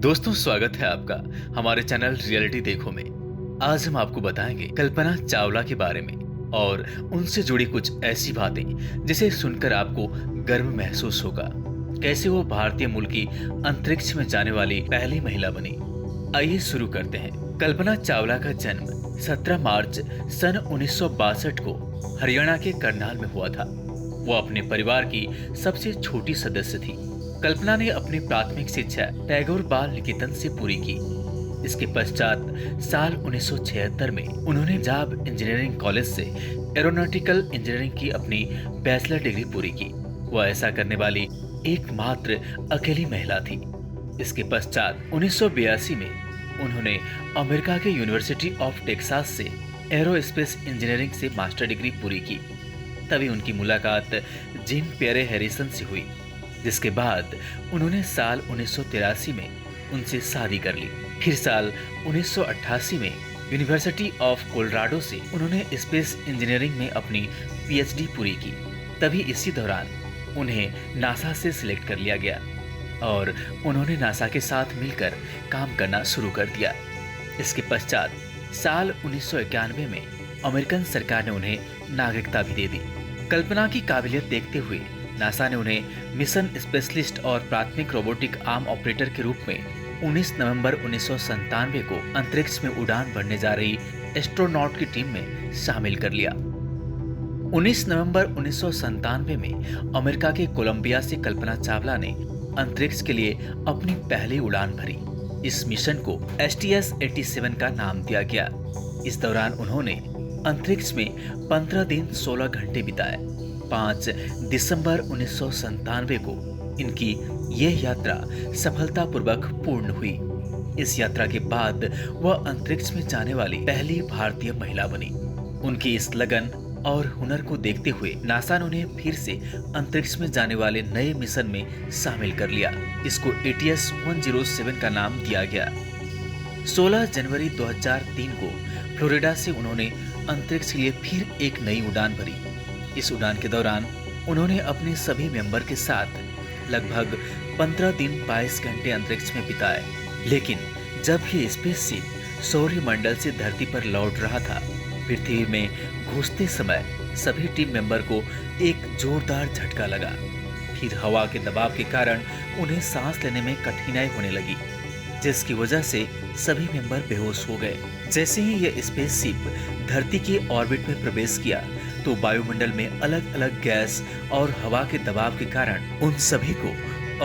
दोस्तों, स्वागत है आपका हमारे चैनल रियलिटी देखो में। आज हम आपको बताएंगे कल्पना चावला के बारे में और उनसे जुड़ी कुछ ऐसी बातें जिसे सुनकर आपको गर्व महसूस होगा। कैसे वो भारतीय मूल की अंतरिक्ष में जाने वाली पहली महिला बनी। आइए शुरू करते हैं। कल्पना चावला का जन्म 17 मार्च सन 1962 को हरियाणा के करनाल में हुआ था। वो अपने परिवार की सबसे छोटी सदस्य थी। कल्पना ने अपनी प्राथमिक शिक्षा टैगोर बाल निकेतन से पूरी की। इसके पश्चात साल 1976 में उन्होंने जाब इंजीनियरिंग कॉलेज से एरोनॉटिकल इंजीनियरिंग की अपनी बैचलर डिग्री पूरी की। वह ऐसा करने वाली एकमात्र अकेली महिला थी। इसके पश्चात 1982 में उन्होंने अमेरिका के यूनिवर्सिटी ऑफ टेक्सास से एरोस्पेस इंजीनियरिंग से मास्टर डिग्री पूरी की। तभी उनकी मुलाकात जीन पियरे हैरिसन से हुई, जिसके बाद उन्होंने साल 1983 में उनसे शादी कर ली। फिर साल 1988 में यूनिवर्सिटी ऑफ कोलोराडो से उन्होंने स्पेस इंजीनियरिंग में अपनी पीएचडी पूरी की। तभी इसी दौरान उन्हें नासा से सिलेक्ट कर लिया गया और उन्होंने नासा के साथ मिलकर काम करना शुरू कर दिया। इसके पश्चात साल 1991 में अमेरिकन सरकार ने उन्हें नागरिकता भी दे दी। कल्पना की काबिलियत देखते हुए नासा ने उन्हें मिशन स्पेशलिस्ट और प्राथमिक रोबोटिक आर्म ऑपरेटर के रूप में 19 नवंबर 1997 को अंतरिक्ष में उड़ान भरने जा रही एस्ट्रोनॉट की टीम में शामिल कर लिया। 19 नवंबर 1997 में अमेरिका के कोलंबिया से कल्पना चावला ने अंतरिक्ष के लिए अपनी पहली उड़ान भरी। इस मिशन को STS-87 का नाम दिया गया। इस दौरान उन्होंने अंतरिक्ष में 15 दिन 16 घंटे बिताए। 5 दिसंबर 1997 को इनकी यह यात्रा सफलतापूर्वक पूर्ण हुई। इस यात्रा के बाद वह अंतरिक्ष में जाने वाली पहली भारतीय महिला बनी। उनकी इस लगन और हुनर को देखते हुए नासा ने उन्हें फिर से अंतरिक्ष में जाने वाले नए मिशन में शामिल कर लिया। इसको ATS-107 का नाम दिया गया। 16 जनवरी 2003 को फ्लोरिडा से उन्होंने अंतरिक्ष के लिए फिर एक नई उड़ान भरी। इस उड़ान के दौरान उन्होंने अपने सभी मेंबर के साथ लगभग 15 दिन 22 घंटे अंतरिक्ष में बिताए। लेकिन जब ये स्पेसशिप सौर मंडल से धरती पर लौट रहा था, पृथ्वी में घुसते समय सभी टीम मेंबर को एक जोरदार झटका लगा। फिर हवा के दबाव के कारण उन्हें सांस लेने में कठिनाई होने लगी, जिसकी वजह से सभी मेंबर बेहोश हो गए। जैसे ही यह स्पेसशिप धरती के ऑर्बिट में प्रवेश किया तो वायुमंडल में अलग अलग गैस और हवा के दबाव के कारण उन सभी को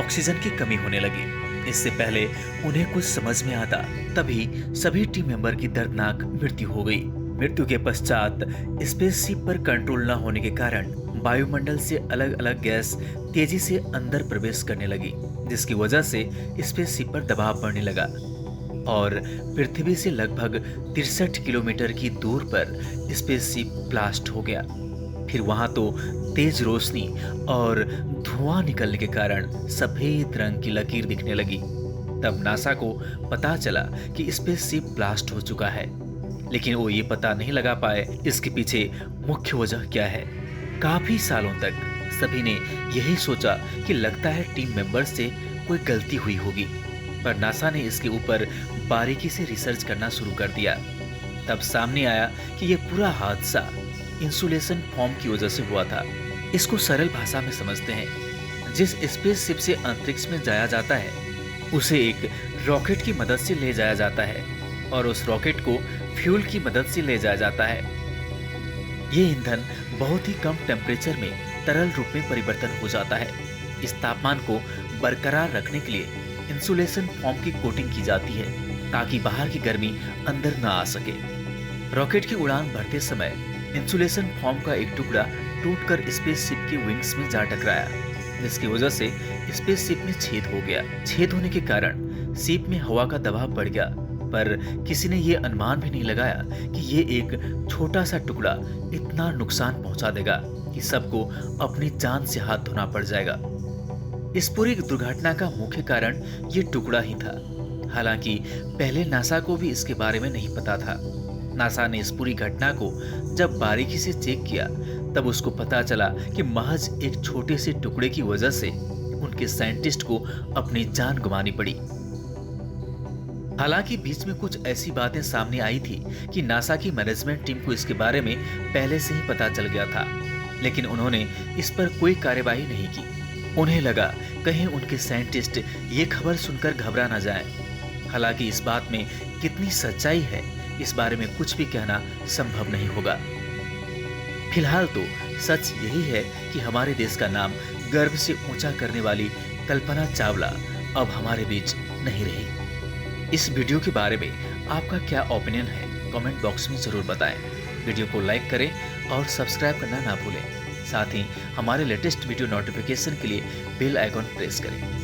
ऑक्सीजन की कमी होने लगी। इससे पहले उन्हें कुछ समझ में आता, तभी सभी टीम मेंबर की दर्दनाक मृत्यु हो गई। मृत्यु के पश्चात स्पेसशिप पर कंट्रोल न होने के कारण वायुमंडल से अलग अलग गैस तेजी से अंदर प्रवेश करने लगी, जिसकी वजह से स्पेसशिप पर दबाव बढ़ने लगा और पृथ्वी से लगभग 63 किलोमीटर की दूर पर स्पेसशिप ब्लास्ट हो गया। फिर वहां तो तेज रोशनी और धुआं निकलने के कारण सफेद रंग की लकीर दिखने लगी। तब नासा को पता चला कि स्पेसशिप ब्लास्ट हो चुका है, लेकिन वो ये पता नहीं लगा पाए इसके पीछे मुख्य वजह क्या है। काफी सालों तक सभी ने यही सोचा कि लगता है टीम मेंबर से कोई गलती हुई होगी, पर नासा ने इसके ऊपर बारीकी से रिसर्च करना शुरू कर दिया। तब सामने आया कि यह पूरा हादसा इंसुलेशन फॉर्म की वजह से हुआ था। इसको सरल भाषा में समझते हैं। जिस स्पेसशिप से अंतरिक्ष में जाया जाता है उसे एक रॉकेट की मदद से ले जाया जाता है और उस रॉकेट को फ्यूल की मदद से ले जाया जाता है। ये ईंधन बहुत ही कम टेम्परेचर में तरल रूप में परिवर्तन हो जाता है। इस तापमान को बरकरार रखने के लिए इंसुलेशन फॉर्म की कोटिंग की जाती है ताकि बाहर की गर्मी अंदर न आ सके। रॉकेट की उड़ान भरते समय इंसुलेशन फॉर्म का एक टुकड़ा टूटकर स्पेसशिप के विंग्स में जा टकराया, जिसकी वजह से स्पेसशिप में छेद हो गया। छेद होने के कारण शिप में हवा का दबाव बढ़ गया, पर किसी ने यह अनुमान भी नहीं लगाया कि ये एक छोटा सा टुकड़ा इतना नुकसान पहुंचा देगा कि सबको अपनी जान से हाथ धोना पड़ जाएगा। इस पूरी दुर्घटना का मुख्य कारण ये टुकड़ा ही था। हालांकि पहले नासा को भी इसके बारे में नहीं पता था। नासा ने इस पूरी घटना को जब बारीकी से चेक किया तब उसको पता चला कि महज एक छोटे से टुकड़े की वजह से उनके साइंटिस्ट को अपनी जान गंवानी पड़ी। हालांकि बीच में कुछ ऐसी बातें सामने आई थी कि नासा की मैनेजमेंट टीम को इसके बारे में पहले से ही पता चल गया था, लेकिन उन्होंने इस पर कोई कार्यवाही नहीं की। उन्हें लगा कहीं उनके साइंटिस्ट ये खबर सुनकर घबरा न जाएं। हालांकि इस बात में कितनी सच्चाई है, इस बारे में कुछ भी कहना संभव नहीं होगा। फिलहाल तो सच यही है कि हमारे देश का नाम गर्व से ऊंचा करने वाली कल्पना चावला अब हमारे बीच नहीं रही। इस वीडियो के बारे में आपका क्या ओपिनियन है, कमेंट बॉक्स में जरूर बताएं। वीडियो को लाइक करें और सब्सक्राइब करना ना भूलें। साथ ही हमारे लेटेस्ट वीडियो नोटिफिकेशन के लिए बेल आइकॉन प्रेस करें।